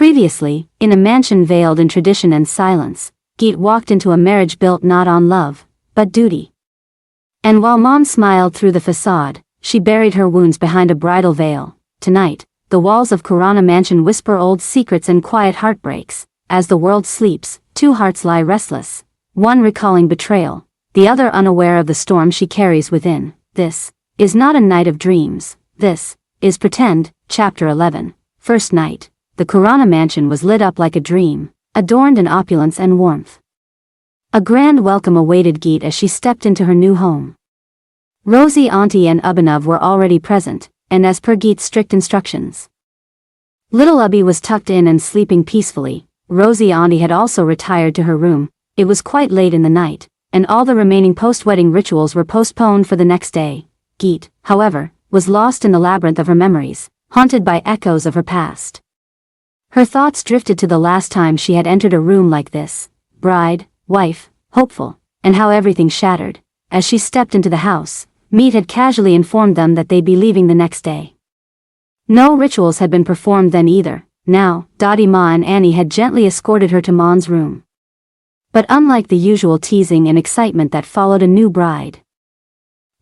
Previously, in a mansion veiled in tradition and silence, Geet walked into a marriage built not on love, but duty. And while Mom smiled through the facade, she buried her wounds behind a bridal veil. Tonight, the walls of Kurana Mansion whisper old secrets and quiet heartbreaks. As the world sleeps, two hearts lie restless, one recalling betrayal, the other unaware of the storm she carries within. This is not a night of dreams. This is Pretend. Chapter 11. First night. The Kurana Mansion was lit up like a dream, adorned in opulence and warmth. A grand welcome awaited Geet as she stepped into her new home. Rosie, Auntie and Abhinav were already present, and as per Geet's strict instructions. Little Ubby was tucked in and sleeping peacefully. Rosie Auntie had also retired to her room. It was quite late in the night, and all the remaining post-wedding rituals were postponed for the next day. Geet, however, was lost in the labyrinth of her memories, haunted by echoes of her past. Her thoughts drifted to the last time she had entered a room like this. Bride, wife, hopeful, and how everything shattered. As she stepped into the house, Meet had casually informed them that they'd be leaving the next day. No rituals had been performed then either. Now, Dottie, Ma and Annie had gently escorted her to Maan's room. But unlike the usual teasing and excitement that followed a new bride,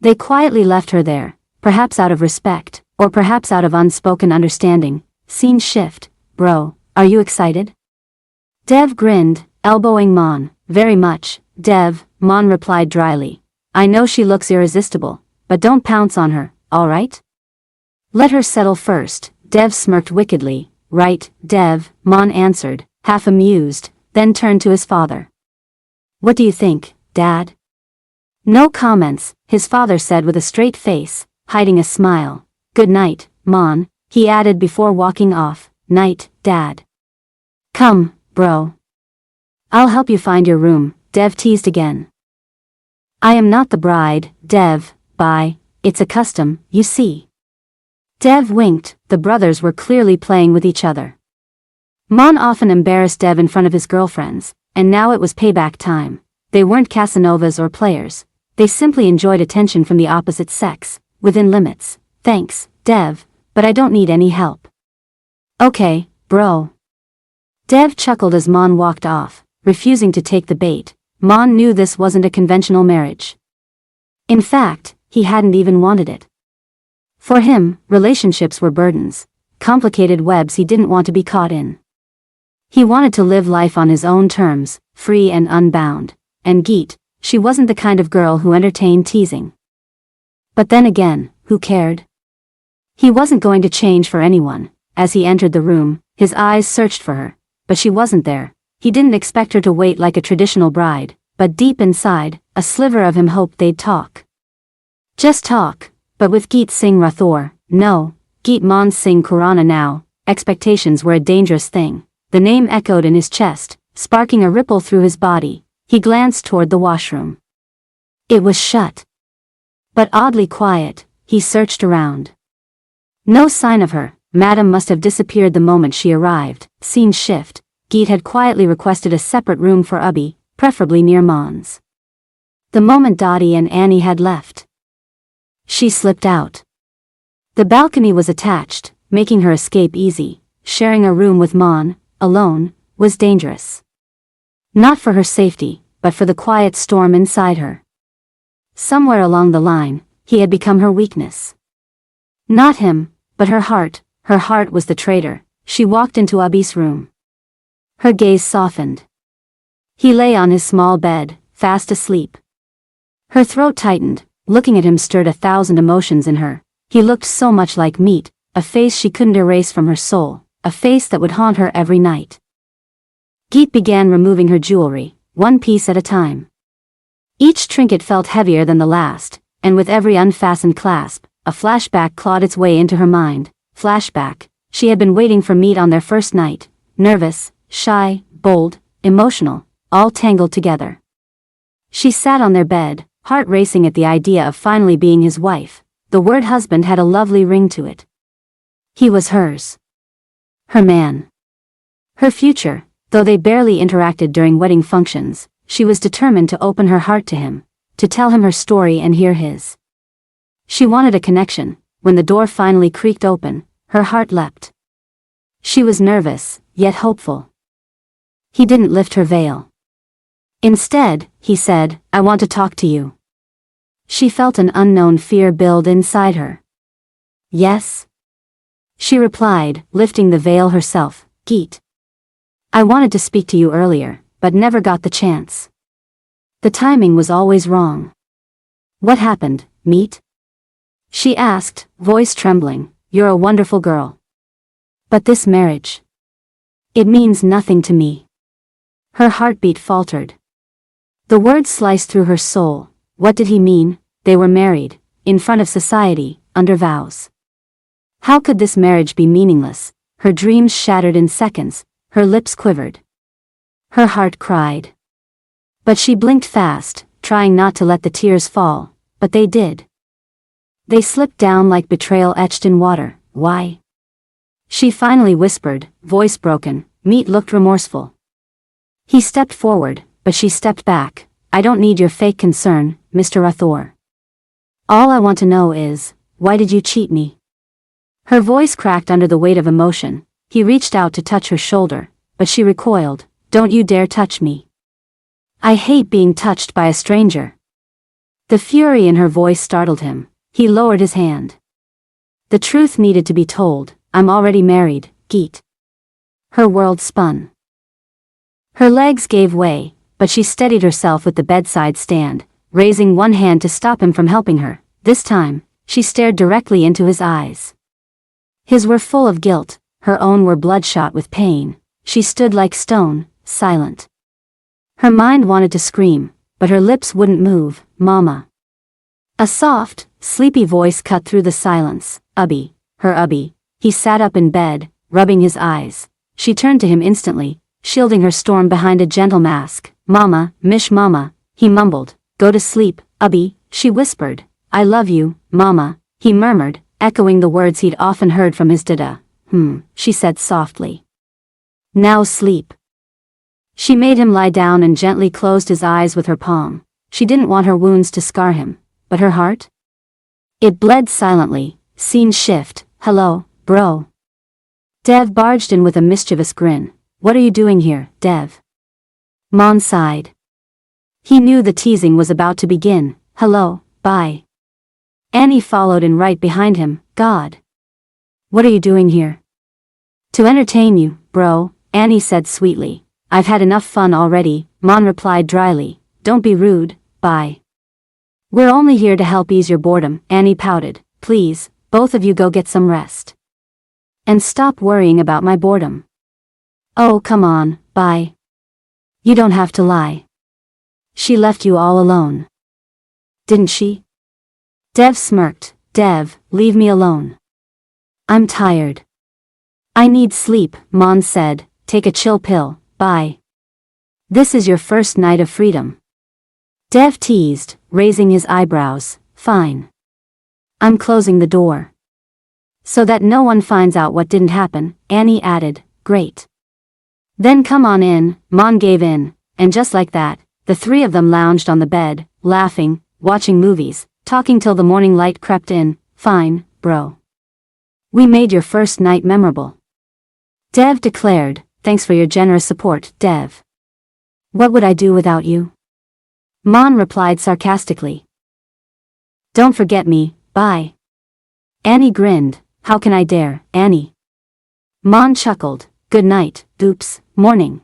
they quietly left her there, perhaps out of respect, or perhaps out of unspoken understanding. Scene shift. Bro, are you excited? Dev grinned, elbowing Maan. Very much, Dev, Maan replied dryly. I know she looks irresistible, but don't pounce on her, alright? Let her settle first. Dev smirked wickedly. Right, Dev, Maan answered, half amused, then turned to his father. What do you think, Dad? No comments, his father said with a straight face, hiding a smile. Good night, Maan, he added before walking off. Night, Dad. Come, bro. I'll help you find your room, Dev teased again. I am not the bride, Dev, bye, it's a custom, you see. Dev winked. The brothers were clearly playing with each other. Maan often embarrassed Dev in front of his girlfriends, and now it was payback time. They weren't Casanovas or players, they simply enjoyed attention from the opposite sex, within limits. Thanks, Dev, but I don't need any help. Okay, bro. Dev chuckled as Maan walked off, refusing to take the bait. Maan knew this wasn't a conventional marriage. In fact, he hadn't even wanted it. For him, relationships were burdens, complicated webs he didn't want to be caught in. He wanted to live life on his own terms, free and unbound. And Geet, she wasn't the kind of girl who entertained teasing. But then again, who cared? He wasn't going to change for anyone. As he entered the room, his eyes searched for her, but she wasn't there. He didn't expect her to wait like a traditional bride, but deep inside, a sliver of him hoped they'd talk. Just talk, but with Geet Singh Rathore. No, Geet Maan Singh Kurana now. Expectations were a dangerous thing. The name echoed in his chest, sparking a ripple through his body. He glanced toward the washroom. It was shut. But oddly quiet. He searched around. No sign of her. Madam must have disappeared the moment she arrived. Scene shift. Geet had quietly requested a separate room for Ubby, preferably near Maan's. The moment Dottie and Annie had left, she slipped out. The balcony was attached, making her escape easy. Sharing a room with Maan, alone, was dangerous. Not for her safety, but for the quiet storm inside her. Somewhere along the line, he had become her weakness. Not him, but her heart. Her heart was the traitor. She walked into Ubby's room. Her gaze softened. He lay on his small bed, fast asleep. Her throat tightened. Looking at him stirred 1,000 emotions in her. He looked so much like Meet, a face she couldn't erase from her soul, a face that would haunt her every night. Geet began removing her jewelry, one piece at a time. Each trinket felt heavier than the last, and with every unfastened clasp, a flashback clawed its way into her mind. Flashback. She had been waiting for Meet on their first night, nervous, shy, bold, emotional, all tangled together. She sat on their bed, heart racing at the idea of finally being his wife. The word husband had a lovely ring to it. He was hers. Her man. Her future. Though they barely interacted during wedding functions, she was determined to open her heart to him, to tell him her story and hear his. She wanted a connection. When the door finally creaked open, her heart leapt. She was nervous, yet hopeful. He didn't lift her veil. Instead, he said, "I want to talk to you." She felt an unknown fear build inside her. "Yes?" she replied, lifting the veil herself. "Geet. I wanted to speak to you earlier, but never got the chance. The timing was always wrong." "What happened, Meet?" she asked, voice trembling. "You're a wonderful girl. But this marriage. It means nothing to me." Her heartbeat faltered. The words sliced through her soul. What did he mean? They were married, in front of society, under vows. How could this marriage be meaningless? Her dreams shattered in seconds, her lips quivered. Her heart cried. But she blinked fast, trying not to let the tears fall, but they did. They slipped down like betrayal etched in water. "Why?" she finally whispered, voice broken. Meet looked remorseful. He stepped forward, but she stepped back. "I don't need your fake concern, Mr. Rathor. All I want to know is, why did you cheat me?" Her voice cracked under the weight of emotion. He reached out to touch her shoulder, but she recoiled. "Don't you dare touch me. I hate being touched by a stranger." The fury in her voice startled him. He lowered his hand. The truth needed to be told. "I'm already married, Geet." Her world spun. Her legs gave way, but she steadied herself with the bedside stand, raising one hand to stop him from helping her. This time, she stared directly into his eyes. His were full of guilt, her own were bloodshot with pain. She stood like stone, silent. Her mind wanted to scream, but her lips wouldn't move. "Mama." A soft, sleepy voice cut through the silence. "Ubby, her Ubby." He sat up in bed, rubbing his eyes. She turned to him instantly, shielding her storm behind a gentle mask. "Mama, Mish Mama," he mumbled. "Go to sleep, Ubby," she whispered. "I love you, Mama," he murmured, echoing the words he'd often heard from his dada. She said softly. "Now sleep." She made him lie down and gently closed his eyes with her palm. She didn't want her wounds to scar him, but her heart? It bled silently. Scene shift. "Hello, bro." Dev barged in with a mischievous grin. "What are you doing here, Dev?" Maan sighed. He knew the teasing was about to begin. "Hello, bye." Annie followed in right behind him. "God. What are you doing here?" "To entertain you, bro," Annie said sweetly. "I've had enough fun already," Maan replied dryly. "Don't be rude, bye." "We're only here to help ease your boredom," Annie pouted. "Please, both of you go get some rest. And stop worrying about my boredom." "Oh, come on, bye. You don't have to lie. She left you all alone. Didn't she?" Dev smirked. "Dev, leave me alone. I'm tired. I need sleep," Maan said. "Take a chill pill, bye. This is your first night of freedom." Dev teased, raising his eyebrows. "Fine. I'm closing the door. So that no one finds out what didn't happen," Annie added. "Great. Then come on in." Maan gave in, and just like that, the three of them lounged on the bed, laughing, watching movies, talking till the morning light crept in. "Fine, bro. We made your first night memorable," Dev declared. "Thanks for your generous support, Dev. What would I do without you?" Maan replied sarcastically. "Don't forget me, bye." Annie grinned. "How can I dare, Annie?" Maan chuckled. "Good night, oops, morning."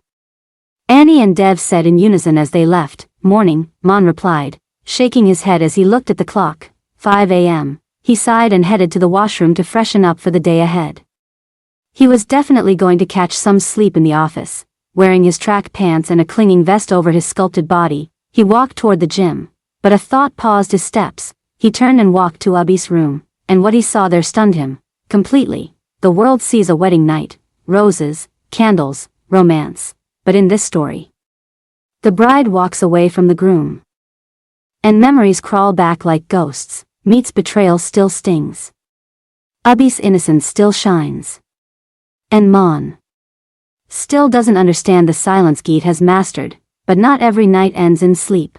Annie and Dev said in unison as they left. "Morning," Maan replied, shaking his head as he looked at the clock. 5 a.m. He sighed and headed to the washroom to freshen up for the day ahead. He was definitely going to catch some sleep in the office. Wearing his track pants and a clinging vest over his sculpted body, he walked toward the gym. But a thought paused his steps. He turned and walked to Ubby's room, and what he saw there stunned him completely. The world sees a wedding night, roses, candles, romance. But in this story, the bride walks away from the groom. And memories crawl back like ghosts. Meet's betrayal still stings. Ubby's innocence still shines. And Maan still doesn't understand the silence Geet has mastered, but not every night ends in sleep.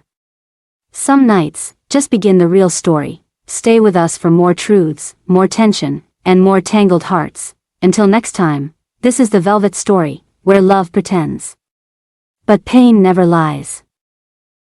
Some nights just begin the real story. Stay with us for more truths, more tension, and more tangled hearts. Until next time, this is the Velvet Story. where love pretends. But pain never lies.